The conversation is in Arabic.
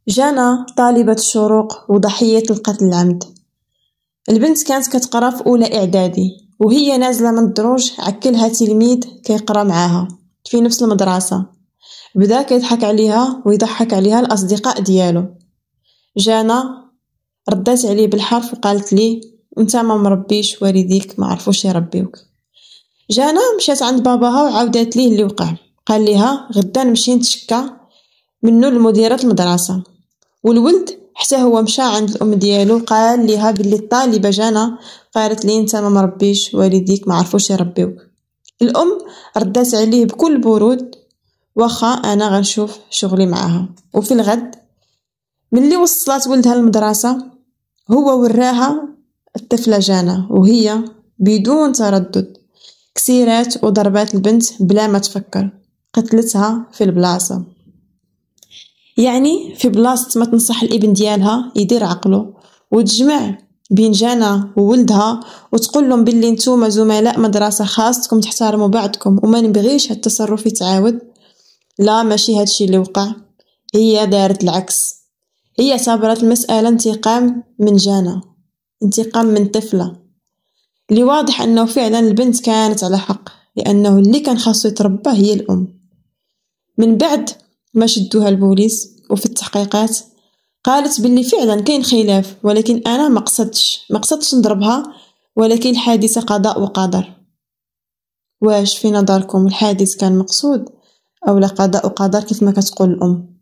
جانا طالبة الشروق وضحية القتل العمد. البنت كانت كتقرا في أولى إعدادي، وهي نازلة من الدروج عكلها تلميذ كيقرا معاها في نفس المدرسة. بدا كيضحك عليها ويضحك عليها الأصدقاء ديالو. جانا ردات عليه بالحرف وقالت ليه: انت ما مربيش والديك، ما عرفوش يربيوك. جانا مشات عند باباها وعاودات ليه اللي وقع. قال ليها: غدا نمشي نتشكى منو لمديرة المدرسة. والولد حتى هو مشى عند الام ديالو، قال ليها بلي الطالبه جانا قالت لي انت ما مربيش والديك، ما عرفوش يربيوك. الام ردات عليه بكل برود: واخا انا غنشوف شغلي معاها. وفي الغد ملي وصلت ولدها المدرسه، هو وراها الطفله جانا، وهي بدون تردد كسيرات وضربات البنت بلا ما تفكر، قتلتها في البلاصه. يعني في بلاصة ما تنصح الابن ديالها يدير عقله وتجمع بين جانا وولدها وتقول لهم باللي نتوما زملاء مدرسة، خاصكم تحترموا بعضكم وما نبغيش هالتصرف يتعاود. لا، ماشي هادشي اللي وقع، هي دارت العكس. هي اعتبرت المسألة انتقام من جانا، انتقام من طفلة اللي واضح انه فعلا البنت كانت على حق، لانه اللي كان خاصو يتربى هي الام. من بعد ما شدوها البوليس وفي التحقيقات قالت باللي فعلا كاين خلاف، ولكن انا ما قصدتش نضربها، ولكن الحادثه قضاء وقدر. واش في نظركم الحادث كان مقصود او لا قضاء وقدر كيف ما كتقول الام؟